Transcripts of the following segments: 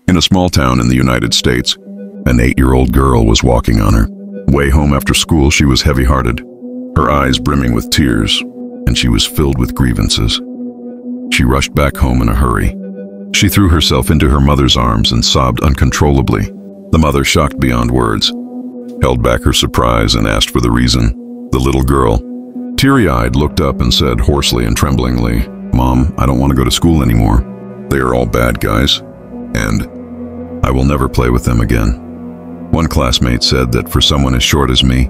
In a small town in the United States, an 8-year-old girl was walking on her way home after school. She was heavy-hearted, her eyes brimming with tears, and she was filled with grievances. She rushed back home in a hurry. She threw herself into her mother's arms and sobbed uncontrollably. The mother, shocked beyond words, held back her surprise and asked for the reason. The little girl, teary-eyed, looked up and said hoarsely and tremblingly, "Mom, I don't want to go to school anymore. They are all bad guys, and I will never play with them again." One classmate said that for someone as short as me,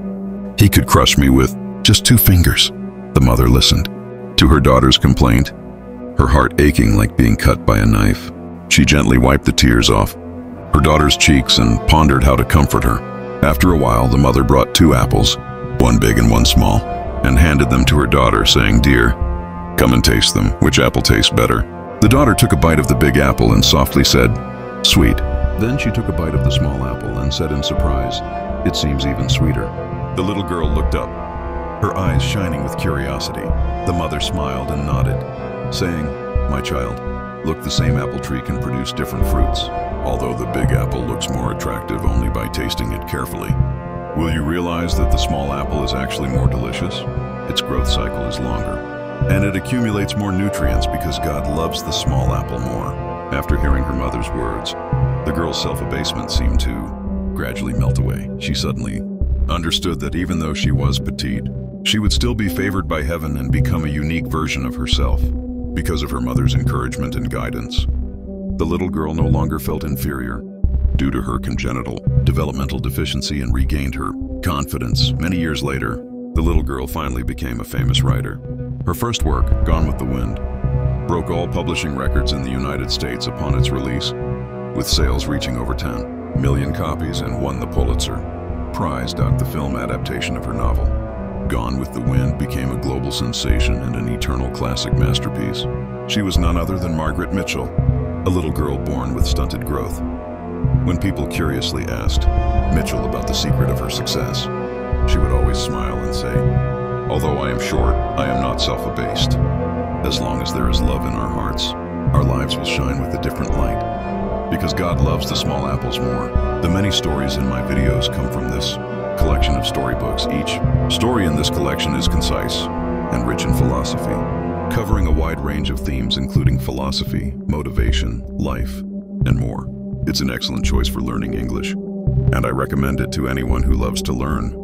he could crush me with just 2 fingers. The mother listened to her daughter's complaint, her heart aching like being cut by a knife. She gently wiped the tears off her daughter's cheeks and pondered how to comfort her. After a while, the mother brought 2 apples, one big and one small, and handed them to her daughter, saying, "Dear, come and taste them. Which apple tastes better?" The daughter took a bite of the big apple and softly said, "Sweet." Then she took a bite of the small apple and said in surprise, "It seems even sweeter." The little girl looked up, her eyes shining with curiosity. The mother smiled and nodded, saying, "My child, look, the same apple tree can produce different fruits, although the big apple looks more attractive only by tasting it carefully. Will you realize that the small apple is actually more delicious? Its growth cycle is longer, and it accumulates more nutrients because God loves the small apple more." After hearing her mother's words, the girl's self-abasement seemed to gradually melt away. She suddenly understood that even though she was petite, she would still be favored by heaven and become a unique version of herself because of her mother's encouragement and guidance. The little girl no longer felt inferior due to her congenital developmental deficiency and regained her confidence. Many years later, the little girl finally became a famous writer. Her first work, Gone with the Wind, broke all publishing records in the United States upon its release, with sales reaching over 10 million copies, and won the Pulitzer Prize. The film adaptation of her novel, Gone with the Wind, became a global sensation and an eternal classic masterpiece. She was none other than Margaret Mitchell, a little girl born with stunted growth. When people curiously asked Mitchell about the secret of her success, she would always smile and say, "Although I am short, I am not self-abased. As long as there is love in our hearts, our lives will shine with a different light. Because God loves the small apples more." The many stories in my videos come from this collection of storybooks. Each story in this collection is concise and rich in philosophy, covering a wide range of themes including philosophy, motivation, life, and more. It's an excellent choice for learning English, and I recommend it to anyone who loves to learn